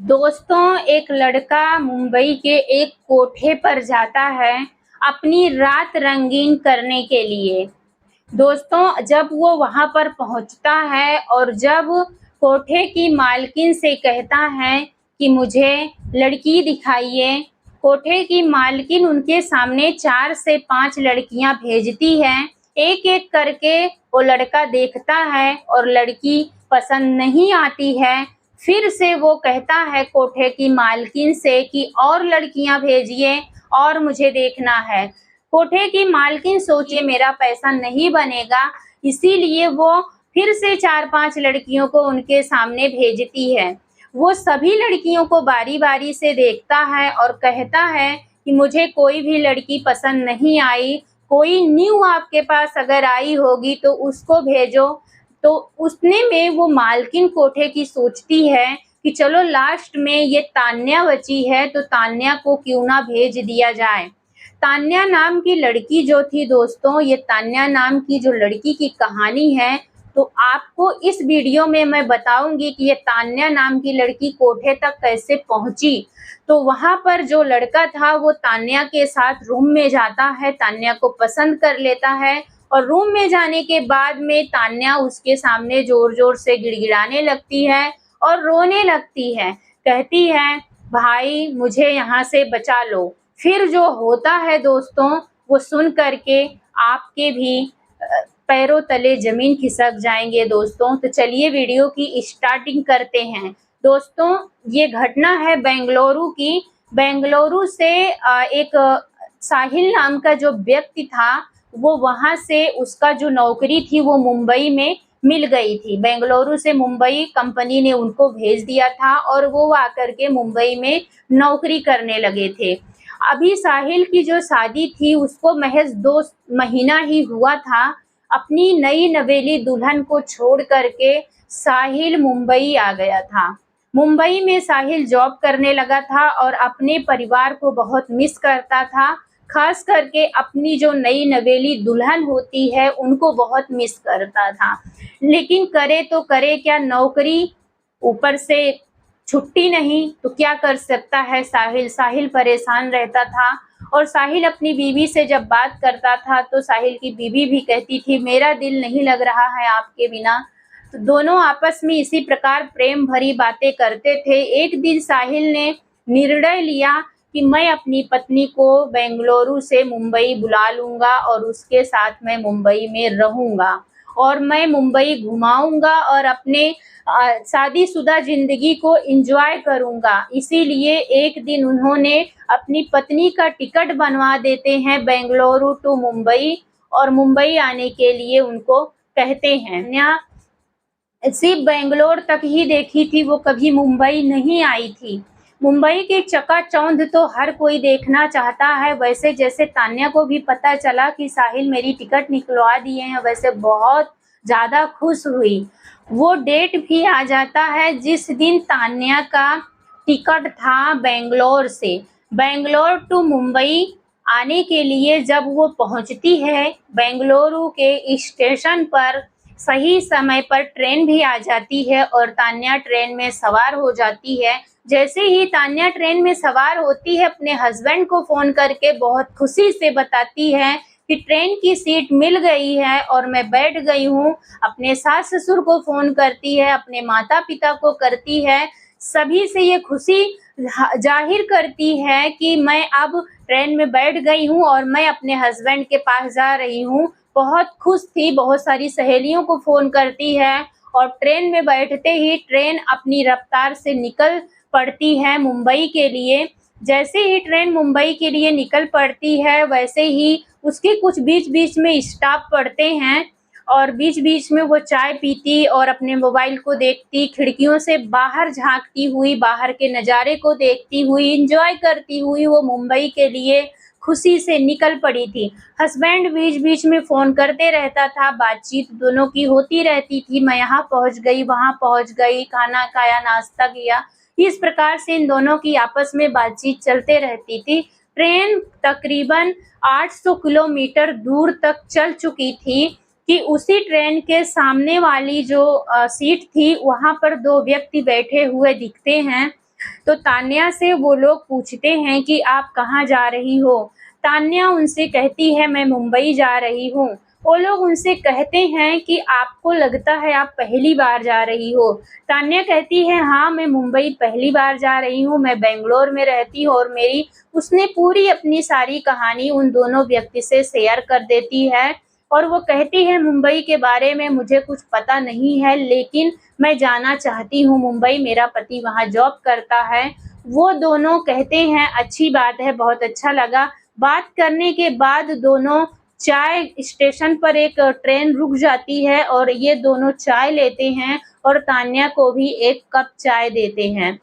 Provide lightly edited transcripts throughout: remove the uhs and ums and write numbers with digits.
दोस्तों, एक लड़का मुंबई के एक कोठे पर जाता है अपनी रात रंगीन करने के लिए। दोस्तों, जब वो वहाँ पर पहुँचता है और जब कोठे की मालकिन से कहता है कि मुझे लड़की दिखाइए, कोठे की मालकिन उनके सामने 4 से 5 लड़कियाँ भेजती है। एक-एक करके वो लड़का देखता है और लड़की पसंद नहीं आती है। फिर से वो कहता है कोठे की मालकिन से कि और लड़कियां भेजिए और मुझे देखना है। कोठे की मालकिन सोचे मेरा पैसा नहीं बनेगा, इसीलिए वो फिर से 4-5 लड़कियों को उनके सामने भेजती है। वो सभी लड़कियों को बारी-बारी से देखता है और कहता है कि मुझे कोई भी लड़की पसंद नहीं आई, कोई न्यू आपके पास अगर आई होगी तो उसको भेजो। तो उतने में वो मालकिन कोठे की सोचती है कि चलो लास्ट में ये तान्या बची है तो तान्या को क्यों ना भेज दिया जाए। तान्या नाम की लड़की जो थी दोस्तों, ये तान्या नाम की जो लड़की की कहानी है, तो आपको इस वीडियो में मैं बताऊंगी कि ये तान्या नाम की लड़की कोठे तक कैसे पहुंची। तो वहां पर जो लड़का था वो तान्या के साथ रूम में जाता है, तान्या को पसंद कर लेता है और रूम में जाने के बाद में तान्या उसके सामने जोर-जोर से गिड़गिड़ाने लगती है और रोने लगती है। कहती है, भाई मुझे यहाँ से बचा लो। फिर जो होता है दोस्तों, वो सुन करके आपके भी पैरों तले ज़मीन खिसक जाएँगे दोस्तों। तो चलिए वीडियो की स्टार्टिंग करते हैं। दोस्तों, ये घटना है बेंगलुरु की। बेंगलुरु से एक साहिल नाम का जो व्यक्ति था, वो वहाँ से उसका जो नौकरी थी वो मुंबई में मिल गई थी। बेंगलुरु से मुंबई कंपनी ने उनको भेज दिया था और वो आकर के मुंबई में नौकरी करने लगे थे। अभी साहिल की जो शादी थी उसको महज़ 2 महीना ही हुआ था। अपनी नई नवेली दुल्हन को छोड़ करके साहिल मुंबई आ गया था। मुंबई में साहिल जॉब करने लगा था और अपने परिवार को बहुत मिस करता था। खास करके अपनी जो नई नवेली दुल्हन होती है उनको बहुत मिस करता था। लेकिन करे तो करे क्या, नौकरी ऊपर से छुट्टी नहीं तो क्या कर सकता है साहिल। साहिल परेशान रहता था और साहिल अपनी बीवी से जब बात करता था तो साहिल की बीवी भी कहती थी मेरा दिल नहीं लग रहा है आपके बिना। तो दोनों आपस में इसी प्रकार प्रेम भरी बातें करते थे। एक दिन साहिल ने निर्णय लिया कि मैं अपनी पत्नी को बेंगलुरु से मुंबई बुला लूँगा और उसके साथ मैं मुंबई में रहूँगा और मैं मुंबई घुमाऊँगा और अपने शादीशुदा ज़िंदगी को एंजॉय करूँगा। इसीलिए एक दिन उन्होंने अपनी पत्नी का टिकट बनवा देते हैं बेंगलुरु टू मुंबई और मुंबई आने के लिए उनको कहते हैं। यहाँ सिर्फ बेंगलोर तक ही देखी थी, वो कभी मुंबई नहीं आई थी। मुंबई के चकाचौंध तो हर कोई देखना चाहता है। वैसे जैसे तान्या को भी पता चला कि साहिल मेरी टिकट निकलवा दिए हैं, वैसे बहुत ज़्यादा खुश हुई। वो डेट भी आ जाता है जिस दिन तान्या का टिकट था बेंगलोर से बेंगलोर टू मुंबई आने के लिए। जब वो पहुंचती है बेंगलुरु के स्टेशन पर, सही समय पर ट्रेन भी आ जाती है और तान्या ट्रेन में सवार हो जाती है। जैसे ही तान्या ट्रेन में सवार होती है, अपने हस्बैंड को फ़ोन करके बहुत खुशी से बताती है कि ट्रेन की सीट मिल गई है और मैं बैठ गई हूँ। अपने सास-ससुर को फ़ोन करती है, अपने माता-पिता को करती है, सभी से ये खुशी ज़ाहिर करती है कि मैं अब ट्रेन में बैठ गई हूँ और मैं अपने हस्बैंड के पास जा रही हूँ। बहुत खुश थी, बहुत सारी सहेलियों को फ़ोन करती है और ट्रेन में बैठते ही ट्रेन अपनी रफ्तार से निकल पड़ती है मुंबई के लिए। जैसे ही ट्रेन मुंबई के लिए निकल पड़ती है, वैसे ही उसके कुछ बीच-बीच में स्टॉप पड़ते हैं और बीच-बीच में वो चाय पीती और अपने मोबाइल को देखती, खिड़कियों से बाहर झाँकती हुई, बाहर के नज़ारे को देखती हुई, एन्जॉय करती हुई वो मुंबई के लिए खुशी से निकल पड़ी थी। हस्बैंड बीच-बीच में फ़ोन करते रहता था, बातचीत दोनों की होती रहती थी। मैं यहाँ पहुँच गई, वहाँ पहुँच गई, खाना खाया, नाश्ता किया। इस प्रकार से इन दोनों की आपस में बातचीत चलते रहती थी। ट्रेन तकरीबन 800 किलोमीटर दूर तक चल चुकी थी कि उसी ट्रेन के सामने वाली जो सीट थी, वहाँ पर 2 व्यक्ति बैठे हुए दिखते हैं। तो तान्या से वो लोग पूछते हैं कि आप कहाँ जा रही हो? तान्या उनसे कहती है मैं मुंबई जा रही हूँ। वो लोग उनसे कहते हैं कि आपको लगता है आप पहली बार जा रही हो। तान्या कहती है हाँ, मैं मुंबई पहली बार जा रही हूँ, मैं बैंगलोर में रहती हूँ और मेरी उसने पूरी अपनी सारी कहानी उन दोनों व्यक्ति से शेयर कर देती है। और वो कहती है मुंबई के बारे में मुझे कुछ पता नहीं है, लेकिन मैं जाना चाहती हूँ मुंबई, मेरा पति वहाँ जॉब करता है। वो दोनों कहते हैं अच्छी बात है, बहुत अच्छा लगा। बात करने के बाद दोनों चाय स्टेशन पर एक ट्रेन रुक जाती है और ये दोनों चाय लेते हैं और तान्या को भी एक कप चाय देते हैं।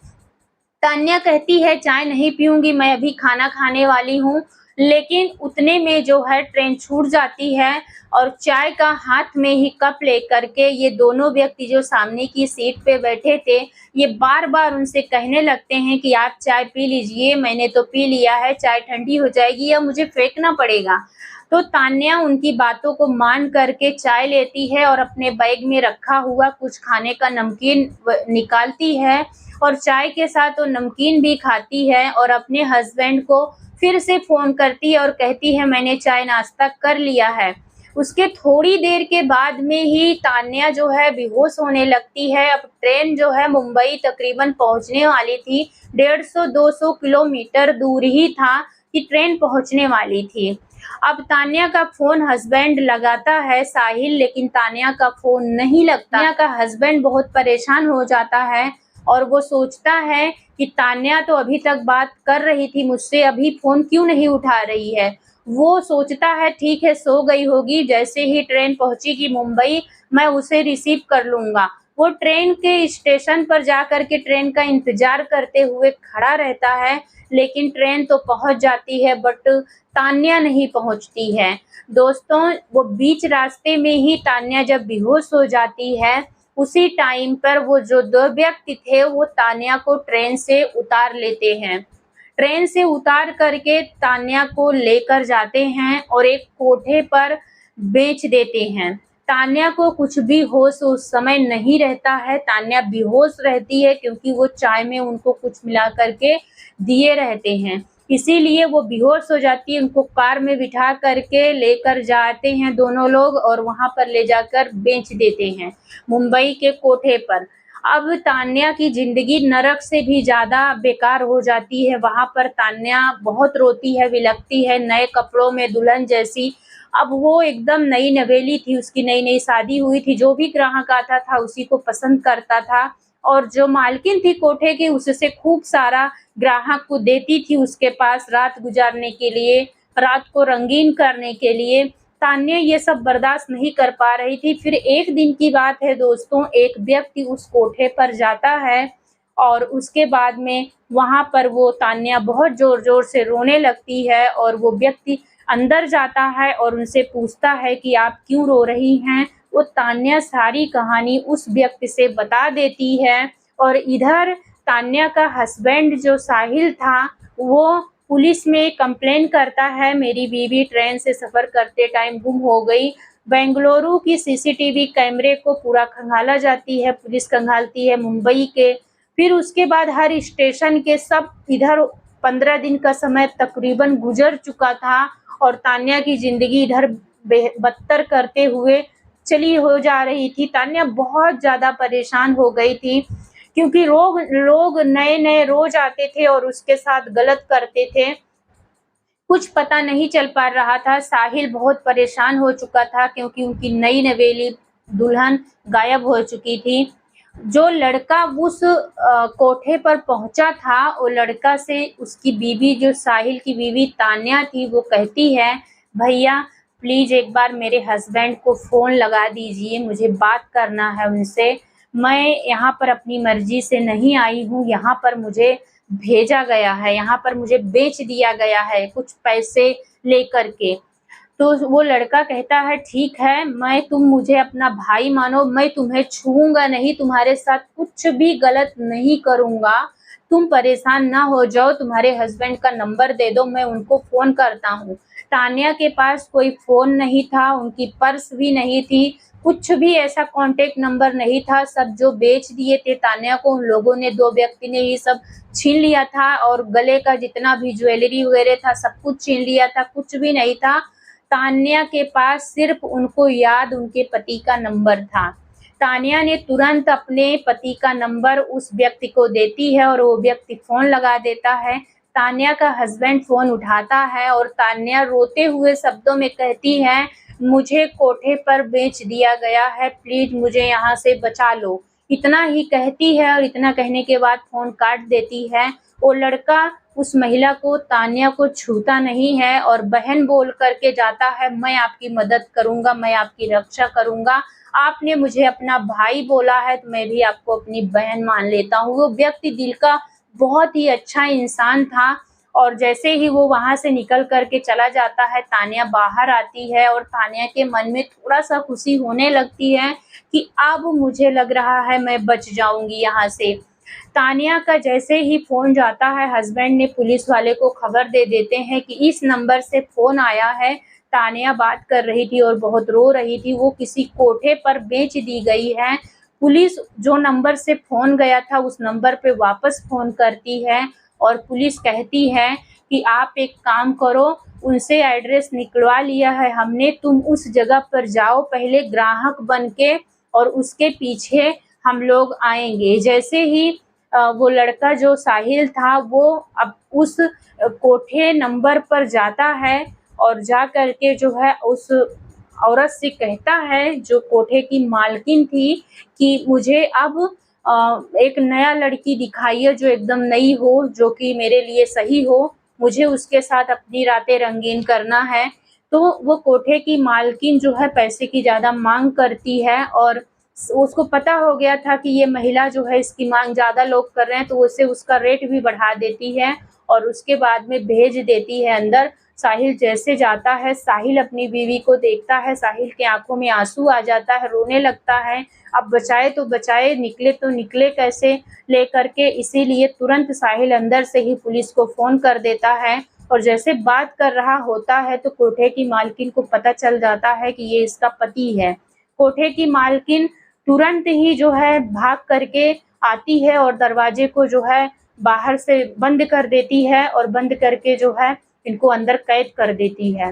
तान्या कहती है चाय नहीं पीऊंगी, मैं अभी खाना खाने वाली हूँ। लेकिन उतने में जो है ट्रेन छूट जाती है और चाय का हाथ में ही कप लेकर के ये दोनों व्यक्ति जो सामने की सीट पे बैठे थे, ये बार बार उनसे कहने लगते हैं कि आप चाय पी लीजिए, मैंने तो पी लिया है, चाय ठंडी हो जाएगी या मुझे फेंकना पड़ेगा। तो तान्या उनकी बातों को मान करके चाय लेती है और अपने बैग में रखा हुआ कुछ खाने का नमकीन निकालती है और चाय के साथ वो नमकीन भी खाती है और अपने हस्बैंड को फिर से फ़ोन करती है और कहती है मैंने चाय नाश्ता कर लिया है। उसके थोड़ी देर के बाद में ही तान्या जो है बेहोश होने लगती है। अब ट्रेन जो है मुंबई तकरीबन पहुंचने वाली थी, 150-200 किलोमीटर दूर ही था कि ट्रेन पहुंचने वाली थी। अब तान्या का फ़ोन हस्बैंड लगाता है साहिल, लेकिन तान्या का फ़ोन नहीं लगता। तान्या का हस्बैंड बहुत परेशान हो जाता है और वो सोचता है कि तान्या तो अभी तक बात कर रही थी मुझसे, अभी फ़ोन क्यों नहीं उठा रही है। वो सोचता है ठीक है सो गई होगी, जैसे ही ट्रेन पहुंचेगी मुंबई मैं उसे रिसीव कर लूँगा। वो ट्रेन के स्टेशन पर जाकर के ट्रेन का इंतज़ार करते हुए खड़ा रहता है, लेकिन ट्रेन तो पहुंच जाती है बट तान्या नहीं पहुंचती है। दोस्तों, वो बीच रास्ते में ही तान्या जब बेहोश हो जाती है, उसी टाइम पर वो जो 2 व्यक्ति थे वो तान्या को ट्रेन से उतार लेते हैं। ट्रेन से उतार करके तान्या को लेकर जाते हैं और एक कोठे पर बेच देते हैं। तान्या को कुछ भी होश उस समय नहीं रहता है, तान्या बेहोश रहती है क्योंकि वो चाय में उनको कुछ मिला करके दिए रहते हैं, इसीलिए वो बेहोश हो जाती है। उनको कार में बिठा करके लेकर जाते हैं दोनों लोग और वहाँ पर ले जाकर बेच देते हैं मुंबई के कोठे पर। अब तान्या की ज़िंदगी नरक से भी ज़्यादा बेकार हो जाती है। वहाँ पर तान्या बहुत रोती है, विलखती है, नए कपड़ों में दुल्हन जैसी। अब वो एकदम नई नवेली थी, उसकी नई-नई शादी हुई थी, जो भी ग्राहक आता था उसी को पसंद करता था और जो मालकिन थी कोठे की उससे खूब सारा ग्राहक को देती थी उसके पास रात गुजारने के लिए, रात को रंगीन करने के लिए। तान्या ये सब बर्दाश्त नहीं कर पा रही थी। फिर एक दिन की बात है दोस्तों, एक व्यक्ति उस कोठे पर जाता है और उसके बाद में वहाँ पर वो तान्या बहुत ज़ोर-ज़ोर से रोने लगती है और वो व्यक्ति अंदर जाता है और उनसे पूछता है कि आप क्यों रो रही हैं? वो तान्या सारी कहानी उस व्यक्ति से बता देती है और इधर तान्या का हस्बैंड जो साहिल था, वो पुलिस में कंप्लेन करता है मेरी बीवी ट्रेन से सफ़र करते टाइम गुम हो गई। बेंगलुरु की सीसीटीवी कैमरे को पूरा खंगाला जाती है, पुलिस खंगालती है मुंबई के। फिर उसके बाद हर स्टेशन के सब इधर 15 दिन का समय तकरीबन गुजर चुका था और तान्या की ज़िंदगी इधर बदतर करते हुए चली हो जा रही थी। तान्या बहुत ज़्यादा परेशान हो गई थी क्योंकि लोग नए-नए रोज़ आते थे और उसके साथ गलत करते थे। कुछ पता नहीं चल पा रहा था। साहिल बहुत परेशान हो चुका था क्योंकि उनकी नई नवेली दुल्हन गायब हो चुकी थी। जो लड़का उस कोठे पर पहुंचा था, वो लड़का से उसकी बीवी जो साहिल की बीवी तान्या थी, वो कहती है भैया प्लीज़ एक बार मेरे हस्बैंड को फ़ोन लगा दीजिए, मुझे बात करना है उनसे। मैं यहाँ पर अपनी मर्ज़ी से नहीं आई हूँ, यहाँ पर मुझे भेजा गया है, यहाँ पर मुझे बेच दिया गया है कुछ पैसे लेकर के। तो वो लड़का कहता है ठीक है, तुम मुझे अपना भाई मानो, मैं तुम्हें छूऊँगा नहीं, तुम्हारे साथ कुछ भी गलत नहीं करूँगा। तुम परेशान ना हो जाओ, तुम्हारे हस्बैंड का नंबर दे दो, मैं उनको फ़ोन करता हूँ। तान्या के पास कोई फ़ोन नहीं था, उनकी पर्स भी नहीं थी, कुछ भी ऐसा कॉन्टैक्ट नंबर नहीं था। सब जो बेच दिए थे तान्या को, उन लोगों ने, 2 व्यक्ति ने ही सब छीन लिया था और गले का जितना भी ज्वेलरी वगैरह था सब कुछ छीन लिया था, कुछ भी नहीं था। तान्या के पास सिर्फ उनको याद उनके पति का नंबर था। तान्या ने तुरंत अपने पति का नंबर उस व्यक्ति को देती है और वो व्यक्ति फ़ोन लगा देता है। तान्या का हस्बैंड फ़ोन उठाता है और तान्या रोते हुए शब्दों में कहती है, मुझे कोठे पर बेच दिया गया है, प्लीज़ मुझे यहाँ से बचा लो। इतना ही कहती है और इतना कहने के बाद फ़ोन काट देती है। वो लड़का उस महिला को, तान्या को छूता नहीं है और बहन बोल करके जाता है, मैं आपकी मदद करूँगा, मैं आपकी रक्षा करूँगा। आपने मुझे अपना भाई बोला है तो मैं भी आपको अपनी बहन मान लेता हूँ। वो व्यक्ति दिल का बहुत ही अच्छा इंसान था और जैसे ही वो वहाँ से निकल कर के चला जाता है, तान्या बाहर आती है और तान्या के मन में थोड़ा-सा खुशी होने लगती है कि अब मुझे लग रहा है मैं बच जाऊँगी यहाँ से। तान्या का जैसे ही फ़ोन जाता है, हस्बैंड ने पुलिस वाले को खबर दे देते हैं कि इस नंबर से फ़ोन आया है। तान्या बात कर रही थी और बहुत रो रही थी, वो किसी कोठे पर बेच दी गई है। पुलिस जो नंबर से फ़ोन गया था उस नंबर पे वापस फ़ोन करती है और पुलिस कहती है कि आप एक काम करो, उनसे एड्रेस निकलवा लिया है हमने, तुम उस जगह पर जाओ पहले ग्राहक बन के और उसके पीछे हम लोग आएँगे। जैसे ही वो लड़का जो साहिल था वो अब उस कोठे नंबर पर जाता है और जा कर के जो है उस औरत से कहता है जो कोठे की मालकिन थी कि मुझे अब एक नया लड़की दिखाइए जो एकदम नई हो, जो कि मेरे लिए सही हो, मुझे उसके साथ अपनी रातें रंगीन करना है। तो वो कोठे की मालकिन जो है पैसे की ज़्यादा माँग करती है और उसको पता हो गया था कि ये महिला जो है इसकी माँग ज़्यादा लोग कर रहे हैं, तो उसे उसका रेट भी बढ़ा देती है और उसके बाद में भेज देती है अंदर। साहिल जैसे जाता है, साहिल अपनी बीवी को देखता है, साहिल के आँखों में आँसू आ जाता है, रोने लगता है। अब बचाए तो बचाए, निकले तो निकले कैसे लेकर के, इसीलिए तुरंत साहिल अंदर से ही पुलिस को फ़ोन कर देता है और जैसे बात कर रहा होता है तो कोठे की मालकिन को पता चल जाता है कि ये इसका पति है। कोठे की मालकिन तुरंत ही जो है भाग करके आती है और दरवाजे को जो है बाहर से बंद कर देती है और बंद करके जो है इनको अंदर कैद कर देती है।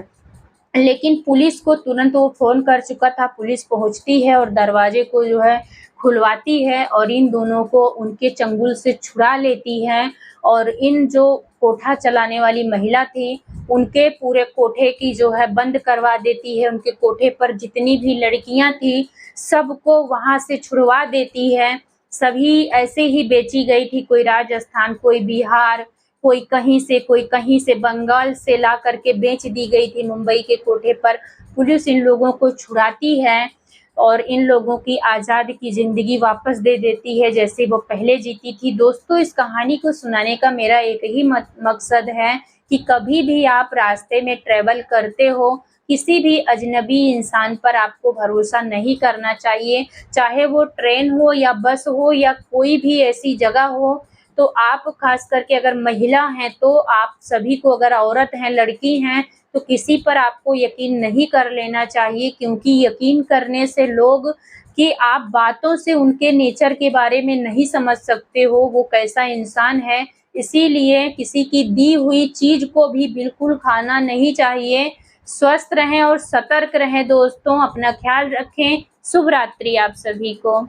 लेकिन पुलिस को तुरंत वो फ़ोन कर चुका था, पुलिस पहुँचती है और दरवाजे को जो है खुलवाती है और इन दोनों को उनके चंगुल से छुड़ा लेती है और इन जो कोठा चलाने वाली महिला थी, उनके पूरे कोठे की जो है बंद करवा देती है। उनके कोठे पर जितनी भी लड़कियाँ थी, सबको वहाँ से छुड़वा देती है। सभी ऐसे ही बेची गई थी, कोई राजस्थान, कोई बिहार, कोई कहीं से बंगाल से ला करके बेच दी गई थी मुंबई के कोठे पर। पुलिस इन लोगों को छुड़ाती है और इन लोगों की आज़ाद की ज़िंदगी वापस दे देती है जैसे वो पहले जीती थी। दोस्तों, इस कहानी को सुनाने का मेरा एक ही मकसद है कि कभी भी आप रास्ते में ट्रैवल करते हो, किसी भी अजनबी इंसान पर आपको भरोसा नहीं करना चाहिए, चाहे वो ट्रेन हो या बस हो या कोई भी ऐसी जगह हो। तो आप ख़ास करके अगर महिला हैं तो आप सभी को, अगर औरत हैं, लड़की हैं, तो किसी पर आपको यकीन नहीं कर लेना चाहिए, क्योंकि यकीन करने से लोग कि आप बातों से उनके नेचर के बारे में नहीं समझ सकते हो वो कैसा इंसान है। इसीलिए किसी की दी हुई चीज़ को भी बिल्कुल खाना नहीं चाहिए। स्वस्थ रहें और सतर्क रहें दोस्तों, अपना ख्याल रखें। शुभ रात्रि आप सभी को।